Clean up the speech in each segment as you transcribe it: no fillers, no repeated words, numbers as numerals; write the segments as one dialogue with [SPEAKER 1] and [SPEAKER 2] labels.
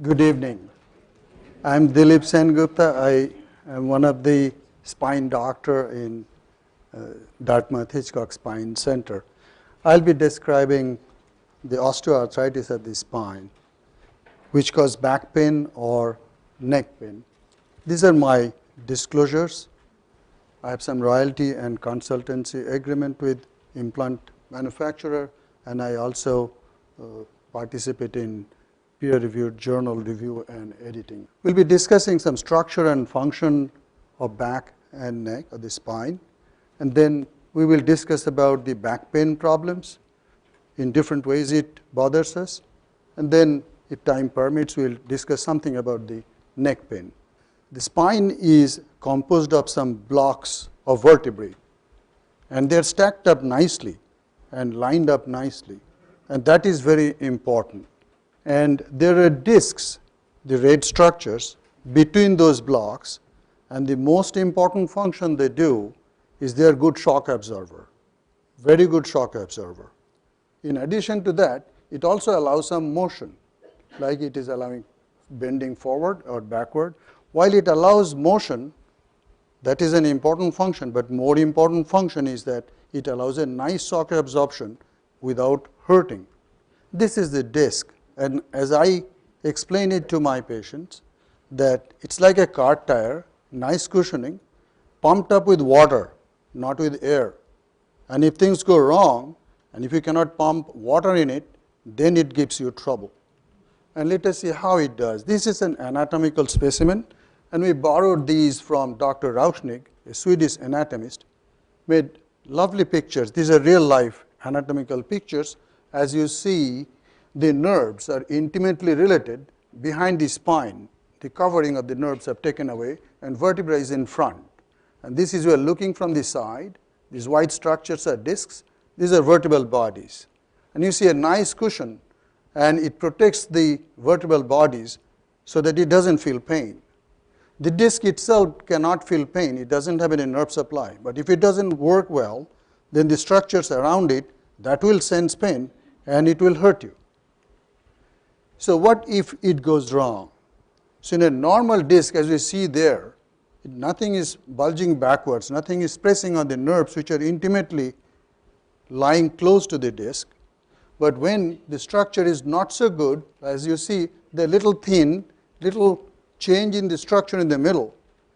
[SPEAKER 1] Good evening. I am Dilip Sengupta. I am one of the spine doctor in Dartmouth Hitchcock Spine Center. I'll be describing the osteoarthritis of the spine, which cause back pain or neck pain. These are my disclosures. I have some royalty and consultancy agreement with implant manufacturer, and I also participate in peer-reviewed journal review and editing. We'll be discussing some structure and function of back and neck of the spine, and then we will discuss about the back pain problems in different ways it bothers us, and then if time permits we'll discuss something about the neck pain. The spine is composed of some blocks of vertebrae, and they're stacked up nicely and lined up nicely, and that is very important. And there are discs, the red structures, between those blocks, and the most important function they do is they are good shock absorber, very good shock absorber. In addition to that, it also allows some motion, like it is allowing bending forward or backward. While it allows motion, that is an important function, but more important function is that it allows a nice shock absorption without hurting. This is the disc. And as I explain it to my patients, that it's like a car tire, nice cushioning, pumped up with water, not with air. And if things go wrong, and if you cannot pump water in it, then it gives you trouble. And let us see how it does. This is an anatomical specimen, and we borrowed these from Dr. Rauschnig, a Swedish anatomist, made lovely pictures. These are real life anatomical pictures. As you see, the nerves are intimately related behind the spine. The covering of the nerves have taken away, and vertebra is in front. And this is, you are looking from the side. These white structures are discs. These are vertebral bodies. And you see a nice cushion, and it protects the vertebral bodies so that it doesn't feel pain. The disc itself cannot feel pain. It doesn't have any nerve supply. But if it doesn't work well, then the structures around it, that will sense pain, and it will hurt you. So what if it goes wrong? So in a normal disc, as we see there, nothing is bulging backwards, nothing is pressing on the nerves which are intimately lying close to the disc. But when the structure is not so good, as you see, the little thin, little change in the structure in the middle,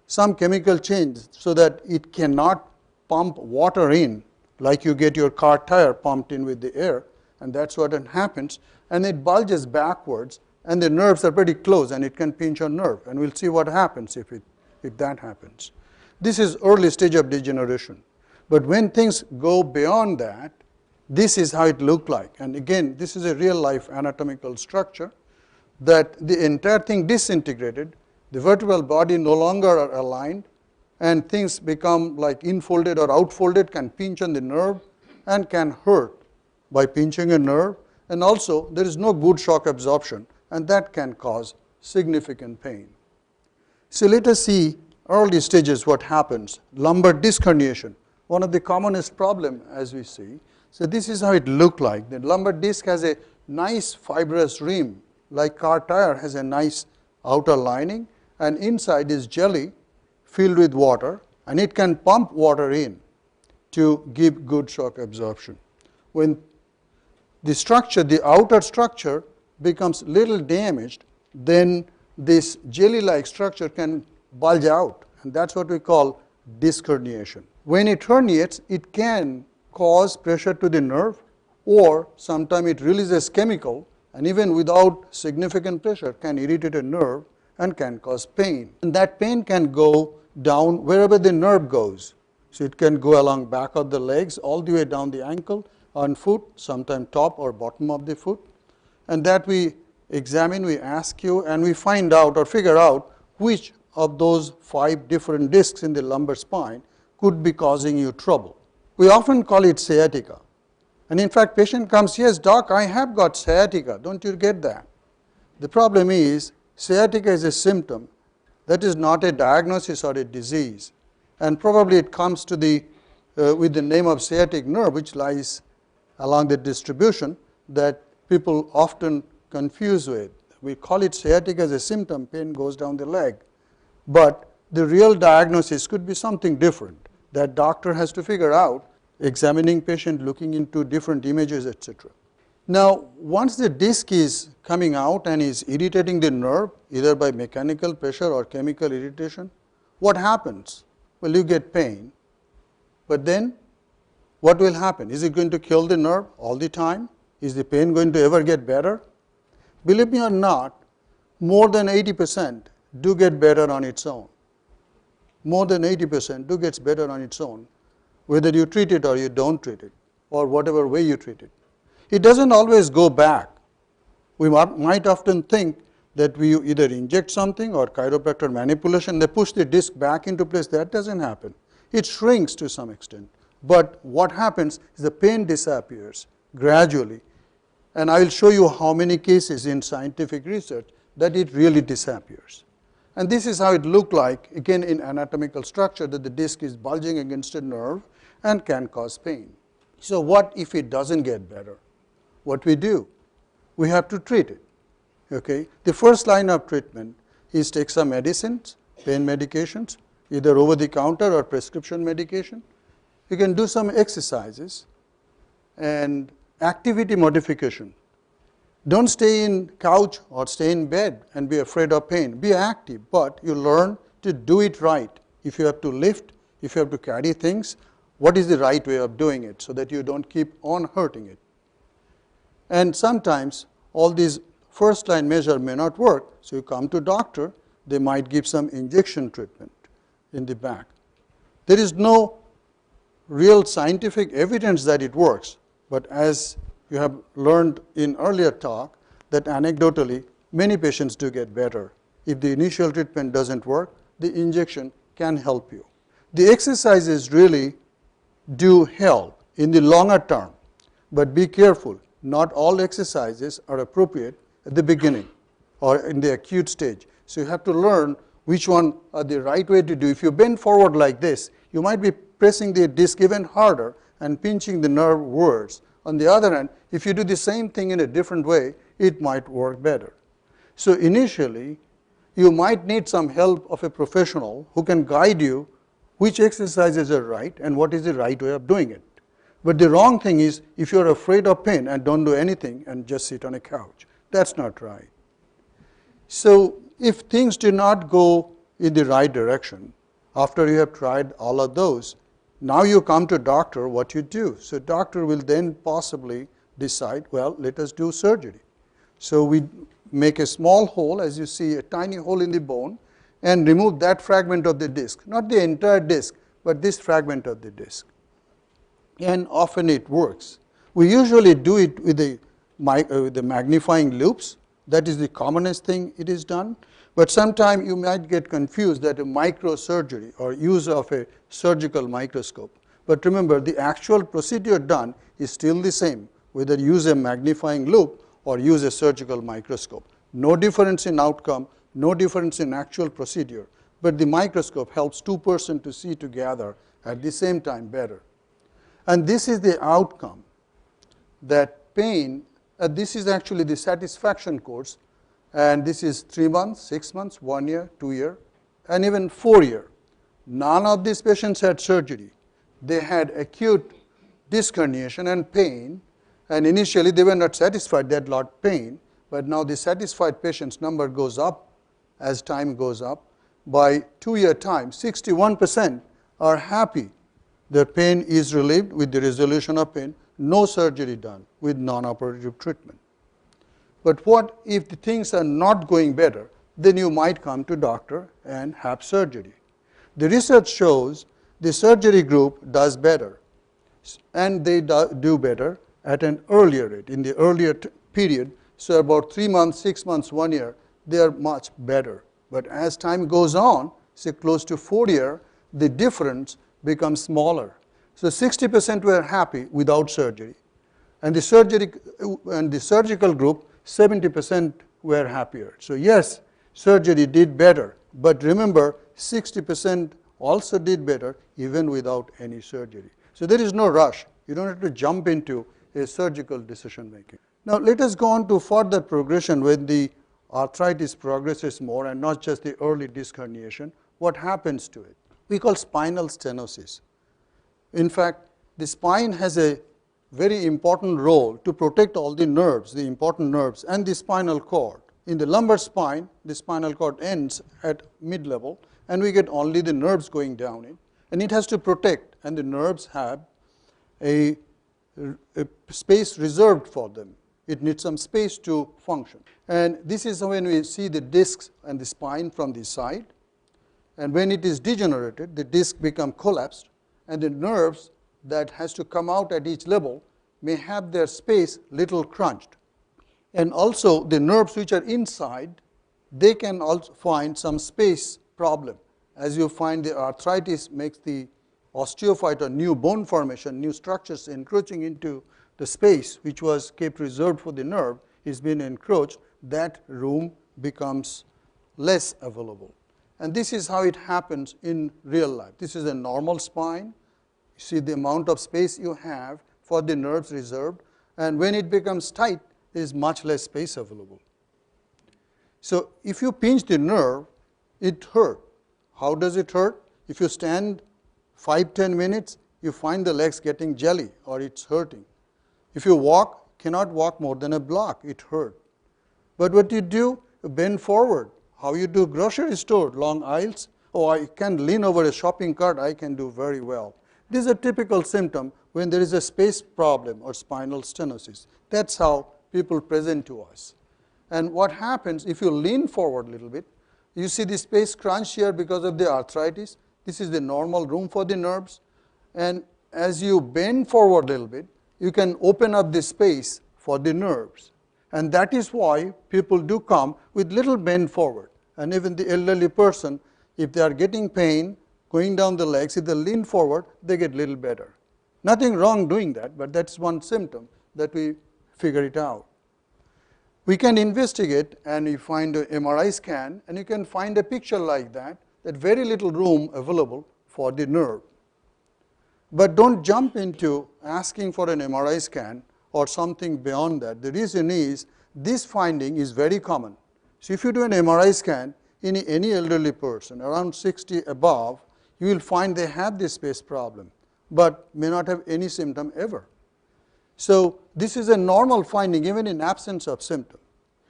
[SPEAKER 1] some chemical change so that it cannot pump water in, like you get your car tire pumped in with the air, and that's what happens. And it bulges backwards, and the nerves are pretty close, and it can pinch a nerve. And we'll see what happens if that happens. This is early stage of degeneration. But when things go beyond that, this is how it looks like. And again, this is a real life anatomical structure, that the entire thing disintegrated, the vertebral body no longer are aligned, and things become like infolded or outfolded, can pinch on the nerve, and can hurt by pinching a nerve. And also, there is no good shock absorption, and that can cause significant pain. So let us see early stages what happens. Lumbar disc herniation, one of the commonest problem as we see. So this is how it looked like. The lumbar disc has a nice fibrous rim, like car tire has a nice outer lining, and inside is jelly filled with water, and it can pump water in to give good shock absorption. When the structure, the outer structure becomes little damaged, then this jelly-like structure can bulge out, and that's what we call disc herniation. When it herniates, it can cause pressure to the nerve, or sometimes it releases chemical, and even without significant pressure can irritate a nerve and can cause pain. And that pain can go down wherever the nerve goes. So it can go along back of the legs all the way down the ankle, on foot, sometimes top or bottom of the foot. And that we examine, we ask you, and we find out or figure out which of those 5 different discs in the lumbar spine could be causing you trouble. We often call it sciatica. And in fact, patient comes, yes, doc, I have got sciatica. Don't you get that? The problem is, sciatica is a symptom. That is not a diagnosis or a disease. And probably it comes to with the name of sciatic nerve, which lies along the distribution, that people often confuse with. we call it sciatica as a symptom, pain goes down the leg. But the real diagnosis could be something different that doctor has to figure out, examining patient, looking into different images, etc. Now, once the disc is coming out and is irritating the nerve, either by mechanical pressure or chemical irritation, what happens? Well, you get pain, but then what will happen? Is it going to kill the nerve all the time? Is the pain going to ever get better? Believe me or not, more than 80% do get better on its own. More than 80% do get better on its own, whether you treat it or you don't treat it, or whatever way you treat it. It doesn't always go back. We might often think that we either inject something or chiropractor manipulation, they push the disc back into place. That doesn't happen. It shrinks to some extent. But what happens is the pain disappears gradually. And I will show you how many cases in scientific research that it really disappears. And this is how it looked like, again in anatomical structure, that the disc is bulging against a nerve and can cause pain. So what if it doesn't get better? What we do? We have to treat it. Okay? The first line of treatment is take some medicines, pain medications, either over the counter or prescription medication. You can do some exercises and activity modification. Don't stay in couch or stay in bed and be afraid of pain. Be active, but you learn to do it right. If you have to lift, if you have to carry things, what is the right way of doing it so that you don't keep on hurting it? And sometimes all these first line measures may not work, so you come to doctor, they might give some injection treatment in the back. There is no real scientific evidence that it works, but as you have learned in earlier talk, that anecdotally many patients do get better. If the initial treatment doesn't work, the injection can help you. The exercises really do help in the longer term, but be careful. Not all exercises are appropriate at the beginning or in the acute stage. So you have to learn which one are the right way to do. If you bend forward like this, you might be pressing the disc even harder and pinching the nerve worse. On the other hand, if you do the same thing in a different way, it might work better. So initially, you might need some help of a professional who can guide you which exercises are right and what is the right way of doing it. But the wrong thing is if you're afraid of pain and don't do anything and just sit on a couch. That's not right. So if things do not go in the right direction, after you have tried all of those, now you come to doctor, what you do. So doctor will then possibly decide, well, let us do surgery. So we make a small hole, as you see, a tiny hole in the bone, and remove that fragment of the disc. Not the entire disc, but this fragment of the disc. And often it works. We usually do it with the magnifying loops. That is the commonest thing it is done. But sometimes you might get confused that a microsurgery or use of a surgical microscope. But remember, the actual procedure done is still the same, whether use a magnifying loop or use a surgical microscope. No difference in outcome, no difference in actual procedure. But the microscope helps two persons to see together at the same time better. And this is the outcome, that pain, this is actually the satisfaction course, and this is 3 months, 6 months, 1 year, 2 year, and even 4 year. None of these patients had surgery. They had acute disc herniation and pain, and initially they were not satisfied, they had a lot of pain, but now the satisfied patients number goes up as time goes up. By 2 year time, 61% are happy. Their pain is relieved with the resolution of pain, no surgery done with non-operative treatment. But what if the things are not going better? Then you might come to doctor and have surgery. The research shows the surgery group does better, and they do better at an earlier rate, in the earlier period. So about 3 months, 6 months, 1 year, they are much better. But as time goes on, say close to 4 years, the difference becomes smaller. So 60% were happy without surgery. And the surgical group, 70% were happier. So yes, surgery did better. But remember, 60% also did better even without any surgery. So there is no rush. You don't have to jump into a surgical decision making. Now let us go on to further progression when the arthritis progresses more and not just the early disc herniation, what happens to it? We call spinal stenosis. In fact, the spine has a very important role to protect all the nerves, the important nerves, and the spinal cord. In the lumbar spine, the spinal cord ends at mid-level, and we get only the nerves going down it. And it has to protect, and the nerves have a space reserved for them. It needs some space to function. And this is when we see the discs and the spine from the side. And when it is degenerated, the disc become collapsed, and the nerves that has to come out at each level may have their space little crunched. And also the nerves which are inside, they can also find some space problem. As you find the arthritis makes the osteophyte or new bone formation, new structures encroaching into the space which was kept reserved for the nerve is being encroached, that room becomes less available. And this is how it happens in real life. This is a normal spine. You see the amount of space you have for the nerves reserved, and when it becomes tight, there is much less space available. So if you pinch the nerve, it hurts. How does it hurt? If you stand 5-10 minutes, you find the legs getting jelly or it's hurting. If you walk, cannot walk more than a block, it hurts. But what you do, you bend forward. How you do grocery store, long aisles? Oh, I can lean over a shopping cart, I can do very well. This is a typical symptom when there is a space problem or spinal stenosis. That's how people present to us. And what happens if you lean forward a little bit, you see the space crunch here because of the arthritis. This is the normal room for the nerves. And as you bend forward a little bit, you can open up the space for the nerves. And that is why people do come with little bend forward. And even the elderly person, if they are getting pain going down the legs, if they lean forward, they get a little better. Nothing wrong doing that, but that's one symptom that we figure it out. We can investigate and we find an MRI scan, and you can find a picture like that very little room available for the nerve. But don't jump into asking for an MRI scan or something beyond that. The reason is this finding is very common. So if you do an MRI scan in any elderly person around 60 above, you will find they have this space problem, but may not have any symptom ever. So this is a normal finding even in absence of symptom.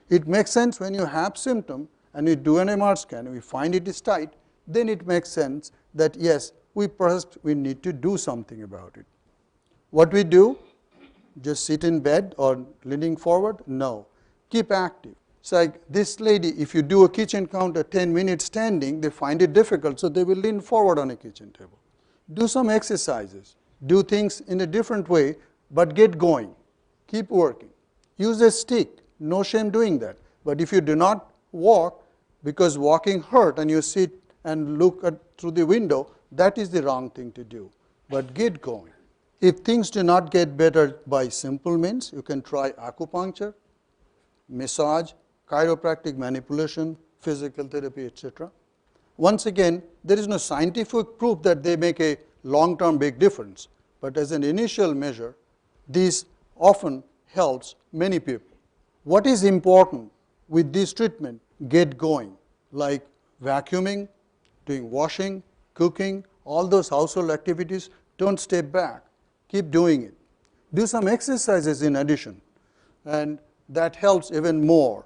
[SPEAKER 1] It makes sense when you have symptom and you do an MR scan and we find it is tight, then it makes sense that yes, we need to do something about it. What we do? Just sit in bed or leaning forward? No. Keep active. It's like this lady, if you do a kitchen counter 10 minutes standing, they find it difficult, so they will lean forward on a kitchen table. Do some exercises. Do things in a different way, but get going. Keep working. Use a stick. No shame doing that. But if you do not walk, because walking hurt and you sit and look through the window, that is the wrong thing to do. But get going. If things do not get better by simple means, you can try acupuncture, massage, chiropractic manipulation, physical therapy, etc. Once again, there is no scientific proof that they make a long-term big difference. But as an initial measure, this often helps many people. What is important with this treatment? Get going, like vacuuming, doing washing, cooking, all those household activities. Don't step back. Keep doing it. Do some exercises in addition, and that helps even more,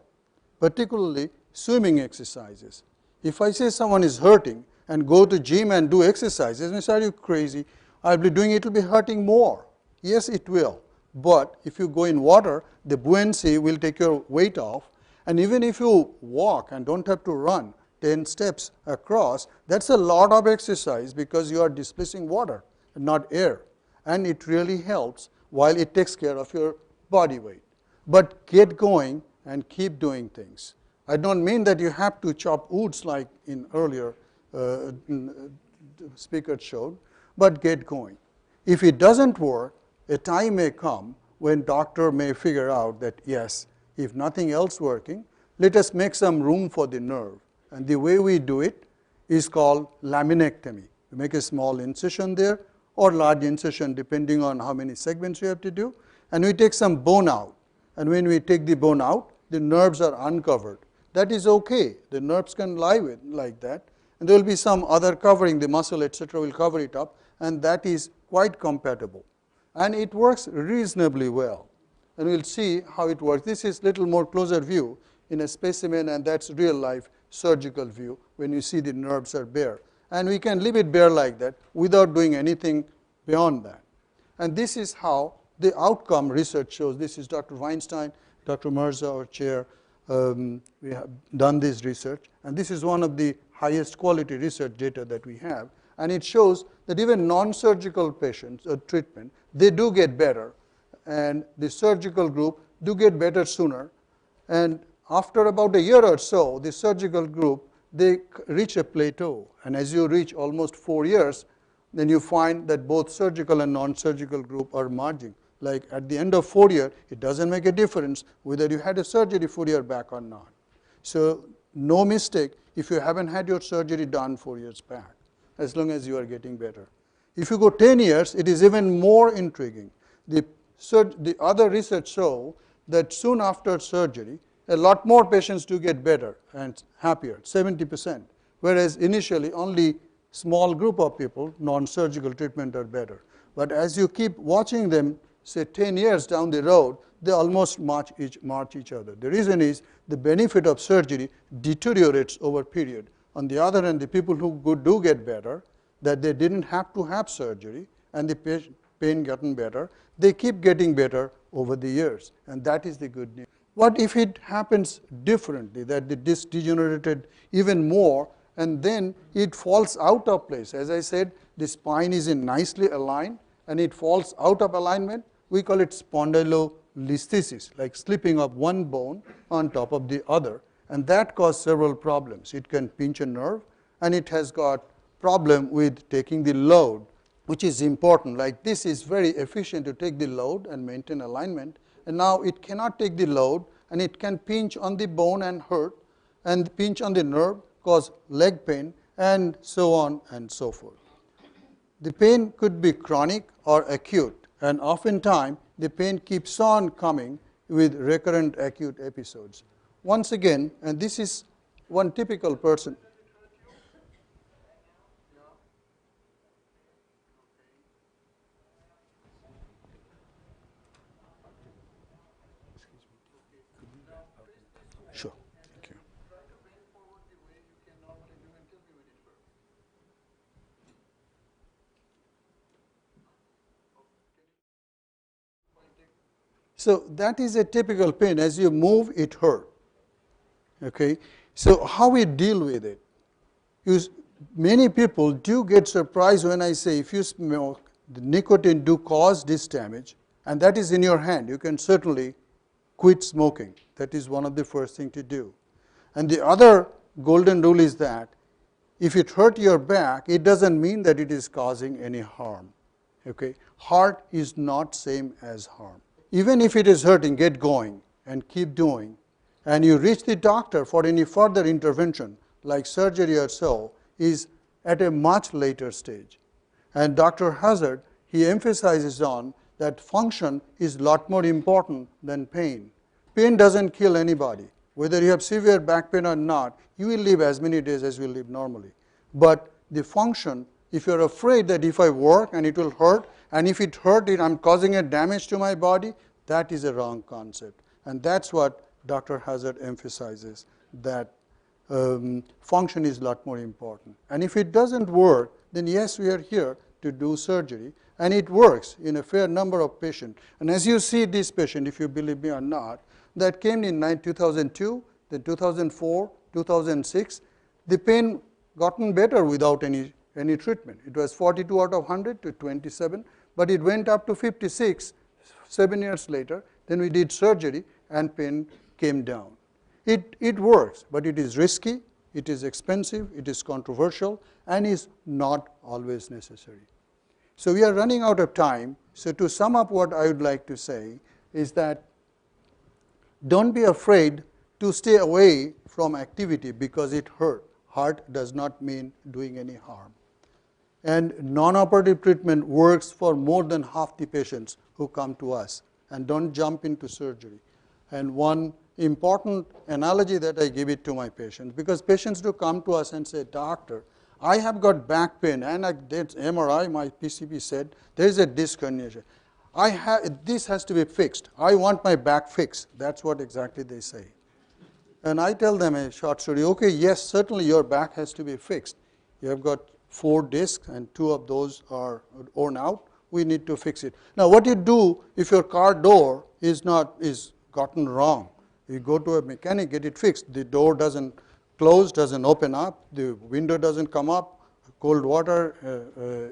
[SPEAKER 1] particularly swimming exercises. If I say someone is hurting and go to gym and do exercises, and say, are you crazy? I'll be doing it will be hurting more. Yes, it will. But if you go in water, the buoyancy will take your weight off. And even if you walk and don't have to run 10 steps across, that's a lot of exercise because you are displacing water, not air. And it really helps while it takes care of your body weight. But get going and keep doing things. I don't mean that you have to chop woods like in earlier speaker showed, but get going. If it doesn't work, a time may come when doctor may figure out that yes, if nothing else working, let us make some room for the nerve. And the way we do it is called laminectomy. We make a small incision there or large incision depending on how many segments you have to do, and we take some bone out. And when we take the bone out, the nerves are uncovered. that is okay. The nerves can lie with like that. And there will be some other covering, the muscle, etc., will cover it up, and that is quite compatible. And it works reasonably well. And we'll see how it works. This is little more closer view in a specimen, and that's real life surgical view when you see the nerves are bare. And we can leave it bare like that without doing anything beyond that. And this is how the outcome research shows. This is Dr. Weinstein, Dr. Mirza, our chair. We have done this research, and this is one of the highest quality research data that we have. And it shows that even non-surgical patients or treatment, they do get better. And the surgical group do get better sooner. And after about a year or so, the surgical group, they reach a plateau. And as you reach almost 4 years, then you find that both surgical and non-surgical group are merging. Like at the end of 4 years, it doesn't make a difference whether you had a surgery 4 years back or not. So no mistake if you haven't had your surgery done 4 years back, as long as you are getting better. If you go 10 years, it is even more intriguing. The other research show that soon after surgery, a lot more patients do get better and happier, 70%, whereas initially only small group of people, non-surgical treatment are better. But as you keep watching them, say 10 years down the road, they almost match each other. The reason is the benefit of surgery deteriorates over period. On the other hand, the people who do get better, that they didn't have to have surgery and the pain gotten better, they keep getting better over the years. And that is the good news. What if it happens differently, that the disc degenerated even more and then it falls out of place? As I said, the spine is in nicely aligned and it falls out of alignment. We call it spondylolisthesis, like slipping of one bone on top of the other. And that causes several problems. It can pinch a nerve, and it has got problem with taking the load, which is important. Like this is very efficient to take the load and maintain alignment. And now it cannot take the load, and it can pinch on the bone and hurt, and pinch on the nerve, cause leg pain, and so on and so forth. The pain could be chronic or acute, and oftentimes the pain keeps on coming with recurrent acute episodes. Once again, and this is one typical person. Sure. Thank you. So that is a typical pain. As you move, it hurts. Okay, so how we deal with it? Many people do get surprised when I say if you smoke, the nicotine do cause this damage, and that is in your hand. You can certainly quit smoking. That is one of the first thing to do. And the other golden rule is that if it hurt your back, it doesn't mean that it is causing any harm. Okay, heart is not same as harm. Even if it is hurting, get going and keep doing. And you reach the doctor for any further intervention, like surgery or so, is at a much later stage. And Dr. Hazard, he emphasizes on that function is a lot more important than pain. Pain doesn't kill anybody. Whether you have severe back pain or not, you will live as many days as you live normally. But the function, if you're afraid that if I work and it will hurt, and if it hurt, I'm causing a damage to my body, that is a wrong concept. And that's what Dr. Hazard emphasizes, that function is a lot more important. And if it doesn't work, then yes, we are here to do surgery. And it works in a fair number of patients. And as you see this patient, if you believe me or not, that came in 2002, then 2004, 2006, the pain gotten better without any treatment. It was 42 out of 100 to 27, but it went up to 56 7 years later. Then we did surgery and pain came down. It works, but it is risky, it is expensive, it is controversial, and is not always necessary. So we are running out of time. So to sum up, what I would like to say is that don't be afraid to stay away from activity because it hurts. Hurt does not mean doing any harm. And non-operative treatment works for more than half the patients who come to us. And don't jump into surgery. And one important analogy that I give it to my patients, because patients do come to us and say, doctor, I have got back pain, and I did MRI, my PCP said, there is a disc herniation. This has to be fixed. I want my back fixed. That's what exactly they say. And I tell them a short story, okay, yes, certainly your back has to be fixed. You have got 4 discs and 2 of those are worn out. We need to fix it. Now what you do if your car door is gotten wrong, you go to a mechanic, get it fixed. The door doesn't close, doesn't open up, the window doesn't come up, cold water,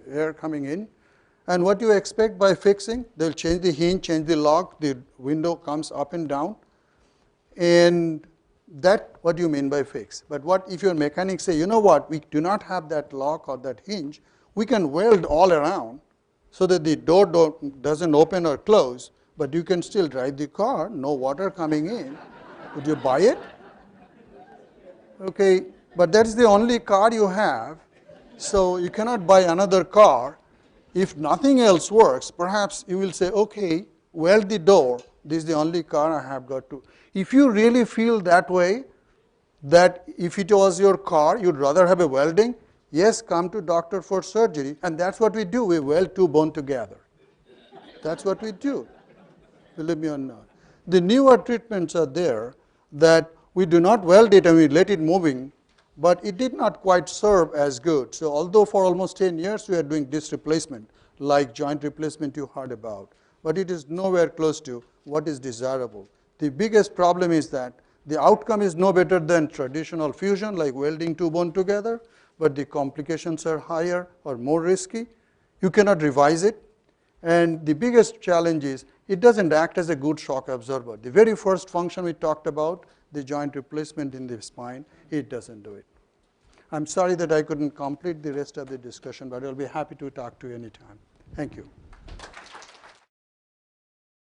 [SPEAKER 1] air coming in. And what you expect by fixing, they'll change the hinge, change the lock, the window comes up and down. And that what you mean by fix. But what if your mechanic say, you know what, we do not have that lock or that hinge, we can weld all around so that the door doesn't open or close, but you can still drive the car, no water coming in. Would you buy it? Okay, but that is the only car you have, so you cannot buy another car. If nothing else works, perhaps you will say, okay, weld the door, this is the only car I have got to. If you really feel that way, that if it was your car, you'd rather have a welding, yes, come to doctor for surgery, and that's what we do, we weld 2 bones together. That's what we do, believe me or not. The newer treatments are there that we do not weld it and we let it moving, but it did not quite serve as good. So although for almost 10 years we are doing disc replacement, like joint replacement you heard about, but it is nowhere close to what is desirable. The biggest problem is that the outcome is no better than traditional fusion, like welding 2 bones together, but the complications are higher or more risky. You cannot revise it. And the biggest challenge is it doesn't act as a good shock absorber. The very first function we talked about, the joint replacement in the spine, it doesn't do it. I'm sorry that I couldn't complete the rest of the discussion, but I'll be happy to talk to you anytime. Thank you.